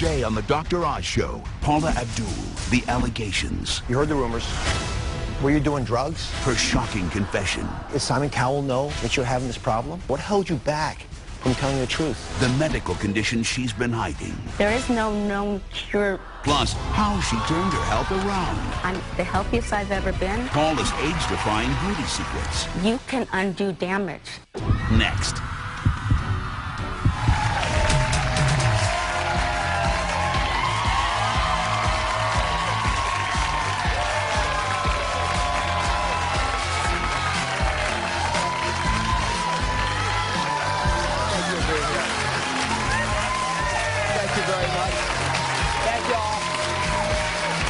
Today on the Dr. Oz Show, Paula Abdul, the allegations. You heard the rumors. Were you doing drugs? Her shocking confession. Did Simon Cowell know that you're having this problem? What held you back from telling the truth? The medical condition she's been hiding. There is no known cure. Plus, how she turned her health around. I'm the healthiest I've ever been. Paula's age-defying beauty secrets. You can undo damage. Next. Thank you very much. Thank y'all.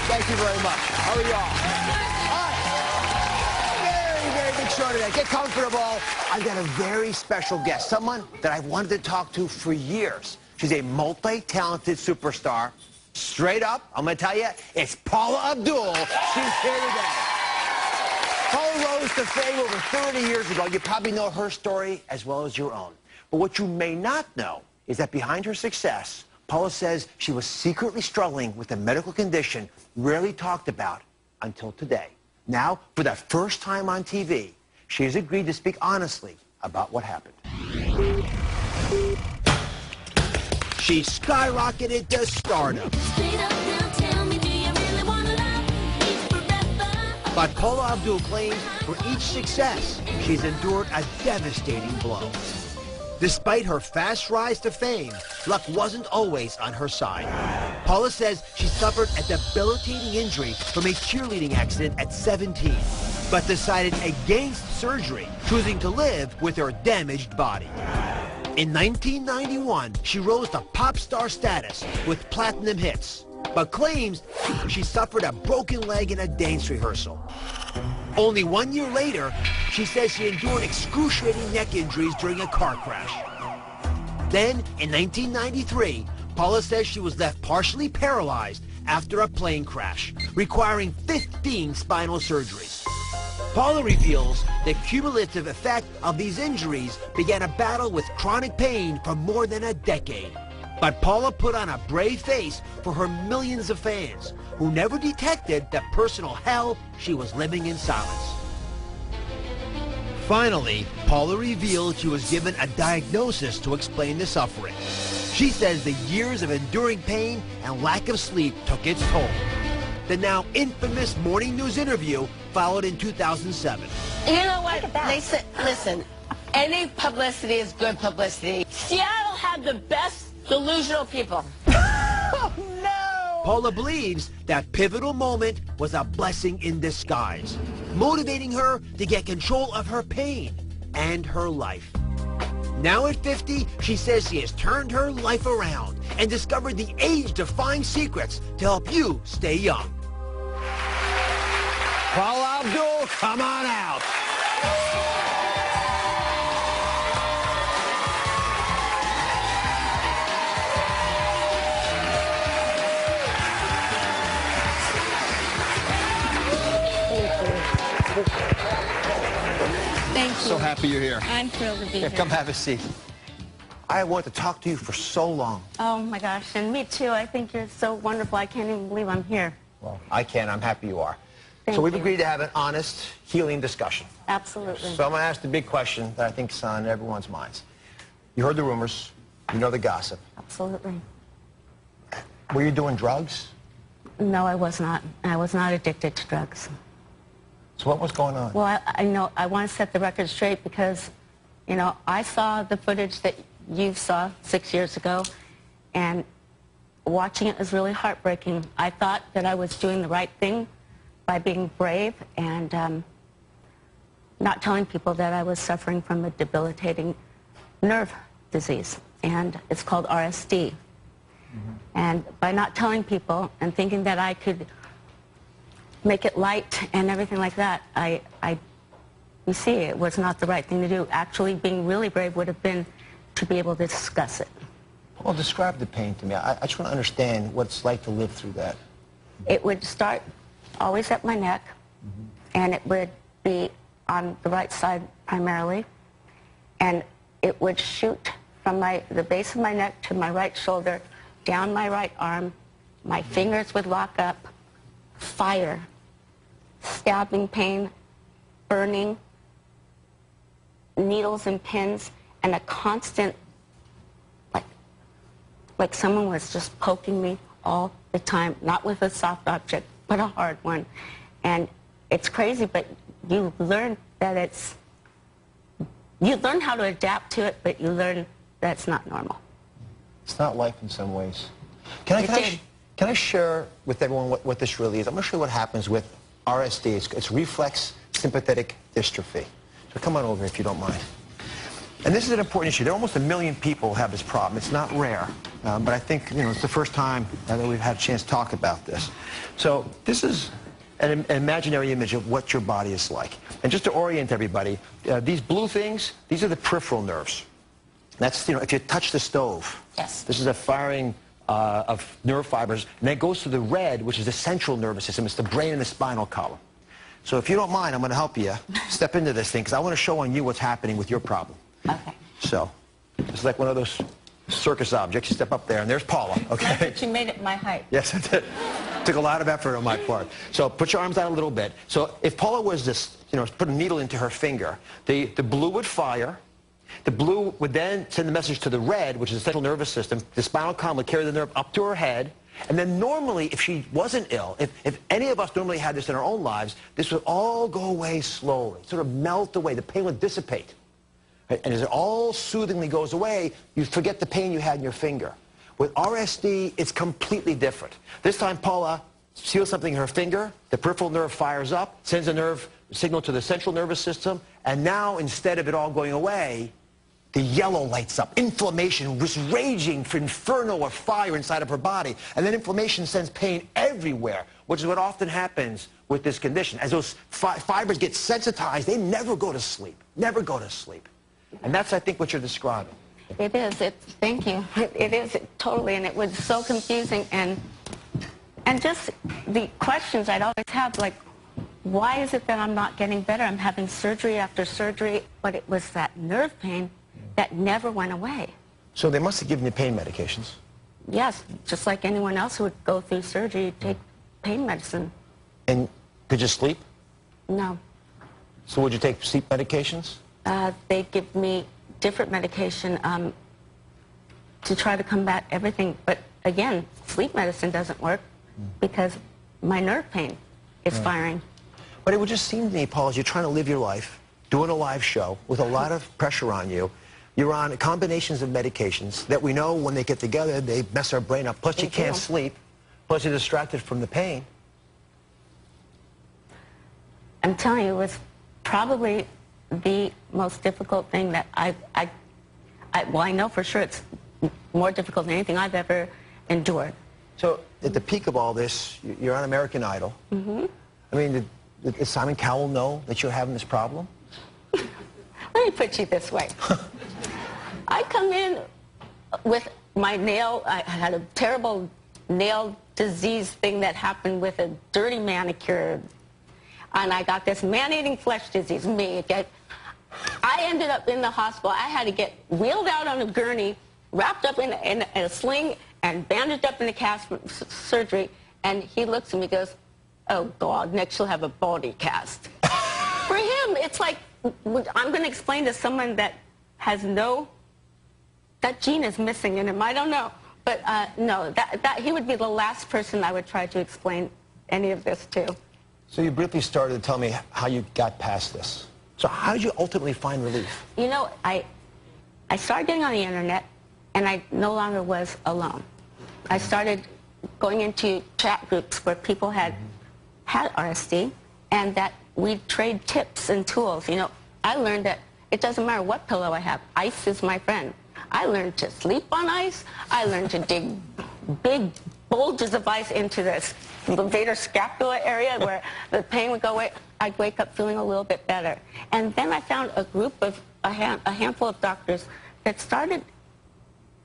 Thank you very much. How are y'all? Hi. Very big show today. Get comfortable. I've got a very special guest, someone that I've wanted to talk to for years. She's a multi-talented superstar. Straight up, I'm going to tell you, it's Paula Abdul. She's here today. Paula rose to fame over 30 years ago. You probably know her story as well as your own. But what you may not know is that behind her success, Paula says she was secretly struggling with a medical condition rarely talked about until today. Now, for the first time on TV, she has agreed to speak honestly about what happened. She skyrocketed to stardom. But Paula Abdul claims for each success, she's endured a devastating blow. Despite her fast rise to fame, luck wasn't always on her side. Paula says she suffered a debilitating injury from a cheerleading accident at 17, but decided against surgery, choosing to live with her damaged body. In 1991, she rose to pop star status with platinum hits, but claims she suffered a broken leg in a dance rehearsal. Only 1 year later, she says she endured excruciating neck injuries during a car crash. Then, in 1993, Paula says she was left partially paralyzed after a plane crash, requiring 15 spinal surgeries. Paula reveals the cumulative effect of these injuries began a battle with chronic pain for more than a decade. But Paula put on a brave face for her millions of fans who never detected the personal hell she was living in silence. Finally, Paula revealed she was given a diagnosis to explain the suffering. She says the years of enduring pain and lack of sleep took its toll. The now infamous morning news interview followed in 2007. You know what? Listen, any publicity is good publicity. Seattle had the best delusional people. Oh, no! Paula believes that pivotal moment was a blessing in disguise, motivating her to get control of her pain and her life. Now at 50, she says she has turned her life around and discovered the age-defying secrets to help you stay young. Paula Abdul, come on out. Thank you. So happy you're here. I'm thrilled to be Here, here. come have a seat. I wanted to talk to you for so long. Oh my gosh, and me too. I think you're so wonderful. I can't even believe I'm here. Well, I can. I'm happy you are. Thank So we've you. agreed to have an honest, healing discussion. Absolutely. So I'm going to ask the big question that I think is on everyone's minds. You heard the rumors. You know the gossip. Absolutely. Were you doing drugs? No, I was not. I was not addicted to drugs. So what was going on? Well, I know I want to set the record straight because, you know, I saw the footage that you saw 6 years ago, and watching it was really heartbreaking. I thought that I was doing the right thing by being brave and not telling people that I was suffering from a debilitating nerve disease, and it's called RSD. Mm-hmm. And by not telling people and thinking that I could make it light and everything like that, you see, it was not the right thing to do. Actually, being really brave would have been to be able to discuss it. Well, describe the pain to me. I just want to understand what it's like to live through that. It would start always at my neck, and it would be on the right side primarily, and it would shoot from the base of my neck to my right shoulder, down my right arm. My fingers would lock up. Fire, stabbing pain, burning, needles and pins, and a constant, like someone was just poking me all the time, not with a soft object, but a hard one. And it's crazy, but you learn that you learn how to adapt to it, but you learn that it's not normal. It's not life in some ways. Can I share with everyone what this really is? I'm going to show you what happens with RSD. It's reflex sympathetic dystrophy. So come on over if you don't mind. And this is an important issue. There are almost 1 million people who have this problem. It's not rare, but I think it's the first time that we've had a chance to talk about this. So this is an imaginary image of what your body is like. And just to orient everybody, these blue things, these are the peripheral nerves. That's, if you touch the stove, yes. This is a firing of nerve fibers, and then it goes to the red, which is the central nervous system. It's the brain and the spinal column. So if you don't mind, I'm going to help you step into this thing, because I want to show on you what's happening with your problem. Okay. So it's like one of those circus objects. You step up there, and there's Paula. Okay. Nice that you made it my height. Yes, it did. Took a lot of effort on my part. So put your arms out a little bit. So if Paula was just, put a needle into her finger, the blue would fire. The blue would then send the message to the red, which is the central nervous system. The spinal column would carry the nerve up to her head. And then normally, if she wasn't ill, if any of us normally had this in our own lives, this would all go away slowly, sort of melt away. The pain would dissipate. Right? And as it all soothingly goes away, you forget the pain you had in your finger. With RSD, it's completely different. This time, Paula feels something in her finger. The peripheral nerve fires up, sends a nerve signal to the central nervous system. And now, instead of it all going away, the yellow lights up. Inflammation was raging for inferno of fire inside of her body. And then inflammation sends pain everywhere, which is what often happens with this condition. As those fibers get sensitized, they never go to sleep. Never go to sleep. And that's, I think, what you're describing. It is. Thank you. It is totally, and it was so confusing. And just the questions I'd always have, like, why is it that I'm not getting better? I'm having surgery after surgery, but it was that nerve pain that never went away. So they must have given you pain medications. Yes, just like anyone else who would go through surgery, take pain medicine. And did you sleep? No. So would you take sleep medications? They give me different medication to try to combat everything. But again, sleep medicine doesn't work because my nerve pain is firing. But it would just seem to me, Paul, as you're trying to live your life, doing a live show with a lot of pressure on you, you're on combinations of medications that we know when they get together, they mess our brain up. Plus you can't sleep. Plus you're distracted from the pain. I'm telling you, it was probably the most difficult thing that well, I know for sure it's more difficult than anything I've ever endured. So at the peak of all this, you're on American Idol. Mm-hmm. I mean, did Simon Cowell know that you're having this problem? Let me put you this way. I come in with my nail. I had a terrible nail disease thing that happened with a dirty manicure. And I got this man-eating flesh disease, me. I ended up in the hospital. I had to get wheeled out on a gurney, wrapped up in a sling, and bandaged up in a cast for surgery. And he looks at me and goes, oh, God, next you'll have a body cast. For him, it's like, I'm going to explain to someone that has that gene is missing in him. I don't know. But no, he would be the last person I would try to explain any of this to. So you briefly started to tell me how you got past this. So how did you ultimately find relief? You know, I started getting on the internet, and I no longer was alone. I started going into chat groups where people had RSD, and that we'd trade tips and tools. You know, I learned that it doesn't matter what pillow I have. Ice is my friend. I learned to sleep on ice. I learned to dig big bulges of ice into this levator scapula area where the pain would go away. I'd wake up feeling a little bit better. And then I found a group of, a handful of doctors that started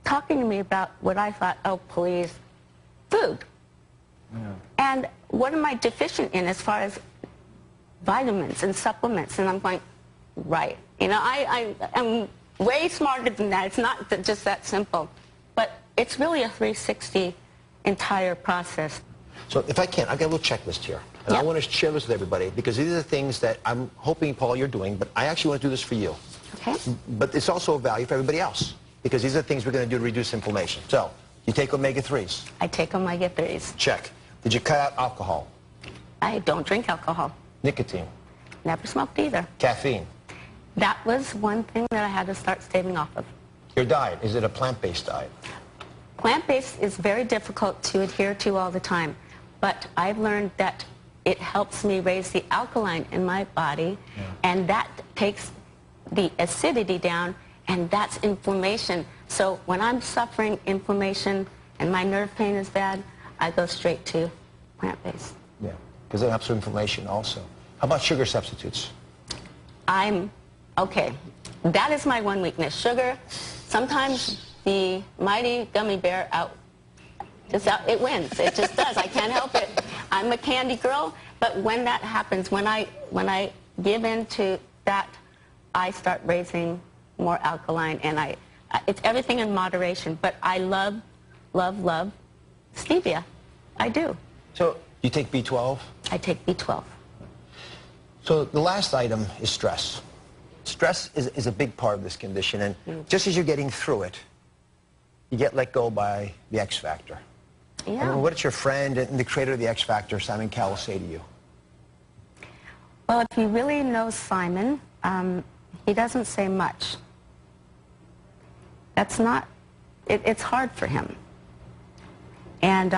talking to me about what I thought, oh, please, food. Yeah. And what am I deficient in as far as vitamins and supplements? And I'm going, right. You know, I am way smarter than that. It's not just that simple. But it's really a 360 entire process. So if I can, I've got a little checklist here. And I want to share this with everybody because these are the things that I'm hoping, Paul, you're doing, but I actually want to do this for you. Okay. But it's also a value for everybody else because these are the things we're going to do to reduce inflammation. So, you take omega-3s. I take omega-3s. Check. Did you cut out alcohol? I don't drink alcohol. Nicotine? Never smoked either. Caffeine? That was one thing that I had to start staving off of. Your diet, is it a plant-based diet? Plant-based is very difficult to adhere to all the time, but I've learned that it helps me raise the alkaline in my body, and that takes the acidity down, and that's inflammation. So when I'm suffering inflammation and my nerve pain is bad, I go straight to plant-based. Yeah, because it helps with inflammation also. How about sugar substitutes? Okay, that is my one weakness, sugar. Sometimes the mighty gummy bear it wins. It just does. I can't help it. I'm a candy girl, but when that happens, when I give in to that, I start raising more alkaline, and it's everything in moderation. But I love, love, love stevia. I do. So you take B12? I take B12. So the last item is stress. Stress is a big part of this condition, and just as you're getting through it, you get let go by the X Factor. Yeah. I mean, what did your friend and the creator of the X Factor, Simon Cowell, say to you? Well, if you really know Simon, he doesn't say much. That's not, it's hard for him. And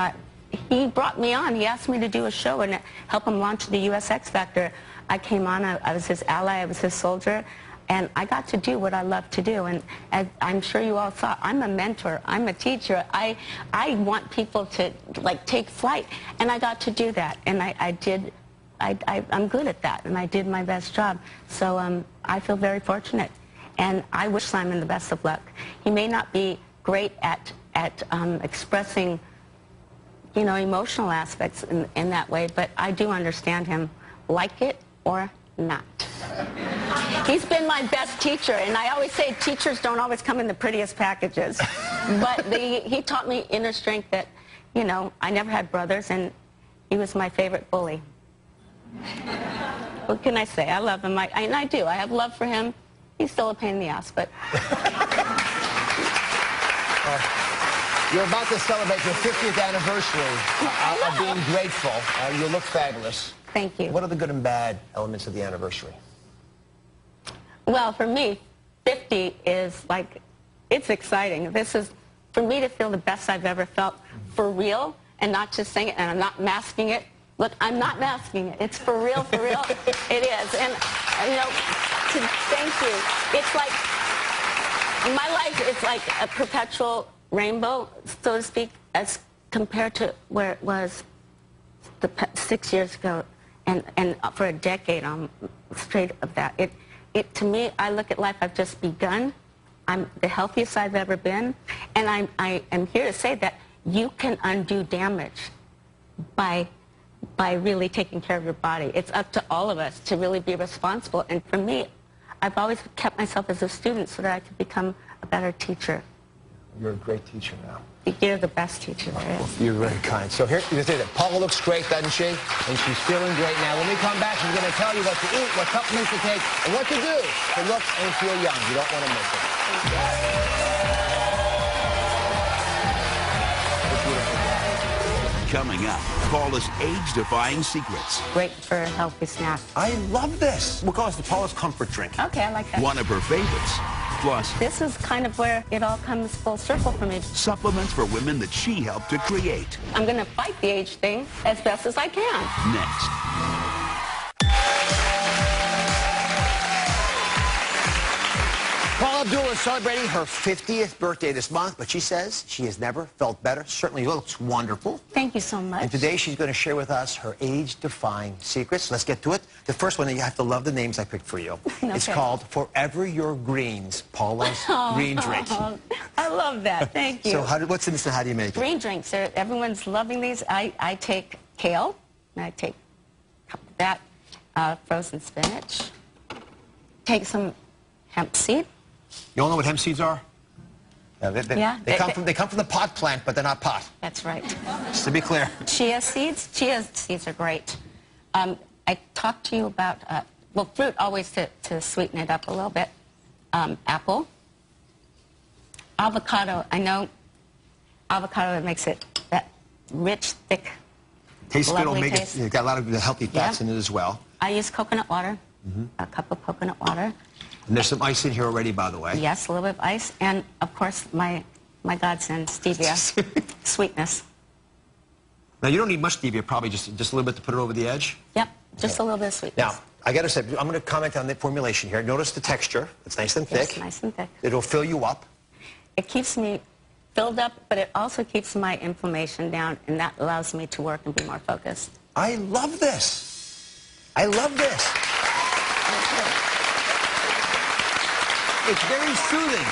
he brought me on. He asked me to do a show and help him launch the U.S. X Factor. I came on, I was his ally, I was his soldier, and I got to do what I love to do. And as I'm sure you all saw, I'm a mentor, I'm a teacher. I want people to take flight, and I got to do that. And I'm good at that, and I did my best job. So I feel very fortunate, and I wish Simon the best of luck. He may not be great at expressing, emotional aspects in that way, but I do understand him, like it or not. He's been my best teacher, and I always say teachers don't always come in the prettiest packages. But he taught me inner strength that, I never had brothers, and he was my favorite bully. What can I say? I love him, and I do. I have love for him. He's still a pain in the ass, but... You're about to celebrate your 50th anniversary of being grateful. You look fabulous. Thank you. What are the good and bad elements of the anniversary? Well, for me, 50 is it's exciting. This is, for me to feel the best I've ever felt for real, and not just saying it, and I'm not masking it. Look, I'm not masking it. It's for real, for real. It is. And, thank you. It's like, in my life, it's like a perpetual rainbow, so to speak, as compared to where it was 6 years ago, and for a decade straight of that. To me, I look at life, I've just begun. I'm the healthiest I've ever been, and I am here to say that you can undo damage by really taking care of your body. It's up to all of us to really be responsible, and for me, I've always kept myself as a student so that I could become a better teacher. You're a great teacher now. You're the best teacher there is. You're very kind. So here, you say that Paula looks great, doesn't she? And she's feeling great now. When we come back, she's going to tell you what to eat, what supplements to take, and what to do to look and feel young. You don't want to miss it. Coming up, Paula's age-defying secrets. Great for a healthy snack. I love this. We'll call this the Paula's Comfort Drink. Okay, I like that. One of her favorites. Plus, this is kind of where it all comes full circle for me. supplements for women that she helped to create. I'm going to fight the age thing as best as I can. Next. Paula Abdul is celebrating her 50th birthday this month, but she says she has never felt better. Certainly looks wonderful. Thank you so much. And today she's going to share with us her age-defying secrets. Let's get to it. The first one, you have to love the names I picked for you. Okay. It's called Forever Your Greens, Paula's Green Drink. I love that. Thank you. So what's in this and how do you make it? Green drinks. Everyone's loving these. I take kale, and I take a cup of that, frozen spinach. Take some hemp seed. You all know what hemp seeds are? Yeah. They come from the pot plant, but they're not pot. That's right. Just to be clear. Chia seeds are great. I talked to you about, well, fruit always to sweeten it up a little bit. Apple. Avocado. I know avocado makes it that rich, thick, Tastes good. It'll lovely make taste. it. It's got a lot of the healthy fats in it as well. I use coconut water, a cup of coconut water. And there's some ice in here already, by the way. Yes, a little bit of ice. And, of course, my godsend, stevia, sweetness. Now, you don't need much stevia, probably just a little bit to put it over the edge. Yep, just a little bit of sweetness. Now, I got to say, I'm going to comment on the formulation here. Notice the texture. It's nice and thick. Yes, nice and thick. It'll fill you up. It keeps me filled up, but it also keeps my inflammation down, and that allows me to work and be more focused. I love this. I love this. It's very soothing.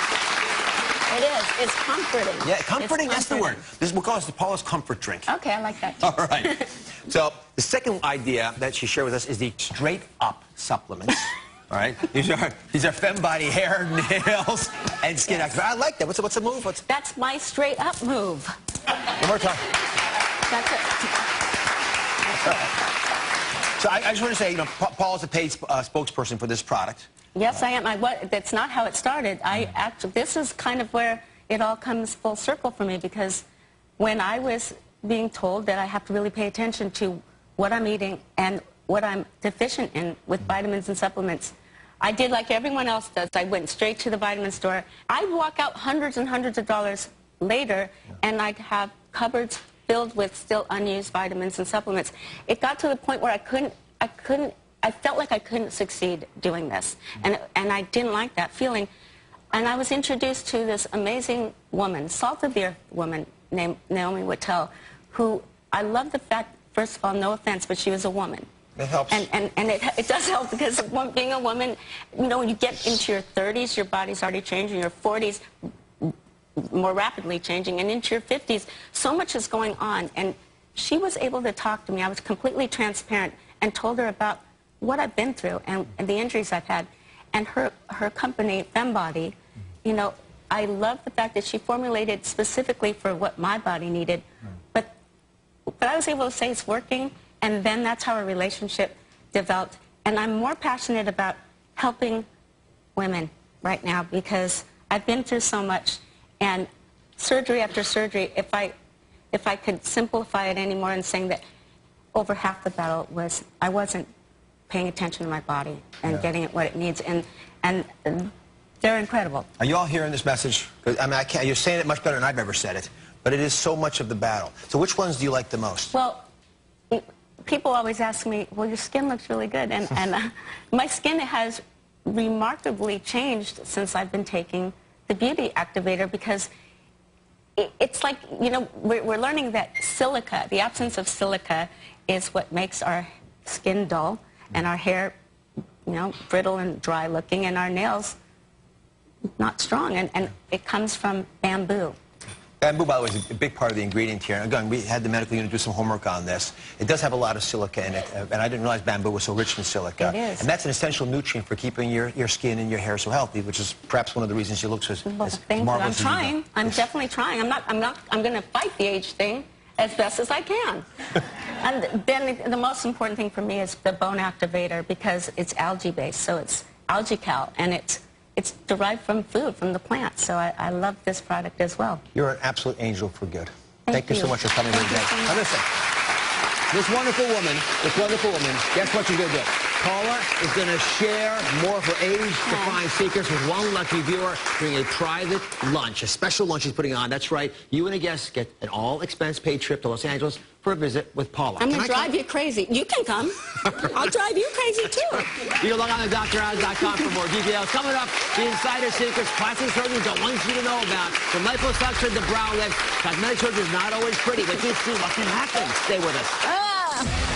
It is. It's comforting. Yeah, comforting, that's the word. This is what calls the Paula's comfort drink. Okay, I like that. All right. So the second idea that she shared with us is the straight up supplements. All right. These are FemBody hair, nails, and skin active. I like that. What's the move? That's my straight up move. One more time. That's it. So I just want to say, you know, Paula's a paid spokesperson for this product. Yes, I am. That's not how it started. This is kind of where it all comes full circle for me, because when I was being told that I have to really pay attention to what I'm eating and what I'm deficient in with vitamins and supplements, I did like everyone else does. I went straight to the vitamin store. I'd walk out hundreds and hundreds of dollars later, and I'd have cupboards filled with still unused vitamins and supplements. It got to the point where I felt like I couldn't succeed doing this, and I didn't like that feeling. And I was introduced to this amazing woman, salt of the earth woman named Naomi Whittel, who I love the fact, first of all, no offense, but she was a woman. It helps. And it does help, because being a woman, you know, when you get into your 30s, your body's already changing, your 40s, more rapidly changing, and into your 50s, so much is going on. And she was able to talk to me. I was completely transparent and told her about what I've been through and the injuries I've had. And her company, FemBody, you know, I love the fact that she formulated specifically for what my body needed. But I was able to say it's working, and then that's how our relationship developed. And I'm more passionate about helping women right now, because I've been through so much, and surgery after surgery, if I could simplify it anymore in saying that over half the battle was I wasn't paying attention to my body and getting it what it needs, and they're incredible. Are you all hearing this message? I mean, you're saying it much better than I've ever said it, but it is so much of the battle. So which ones do you like the most? Well, people always ask me, well, your skin looks really good, and my skin has remarkably changed since I've been taking the Beauty Activator, because it's like, you know, we're learning that silica, the absence of silica, is what makes our skin dull and our hair, you know, brittle and dry looking, and our nails not strong, and it comes from bamboo. Bamboo, by the way, is a big part of the ingredient here. Again, we had the medical unit do some homework on this. It does have a lot of silica in it, and I didn't realize bamboo was so rich in silica. It is. And that's an essential nutrient for keeping your skin and your hair so healthy, which is perhaps one of the reasons you look so as Thank you. marvelous I'm as you trying. do. I'm definitely trying. I'm going to fight the age thing as best as I can. And then the most important thing for me is the bone activator, because it's algae-based, so it's AlgaeCal, and it's derived from food, from the plant. So I love this product as well. You're an absolute angel for good. Thank you you. so much for coming here today. so much. Now listen, this wonderful woman, guess what she's going to do? Paula is going to share more of her age-defying secrets with one lucky viewer during a private lunch, a special lunch she's putting on. That's right, you and a guest get an all-expense-paid trip to Los Angeles for a visit with Paula. I'm going to drive you crazy. You can come. I'll drive you crazy, too. You can log on to DrOz.com for more details. Coming up, the insider secrets plastic surgeons don't want you to know about. From liposuction to brow lift, cosmetic surgery is not always pretty, but you see what can happen. Stay with us.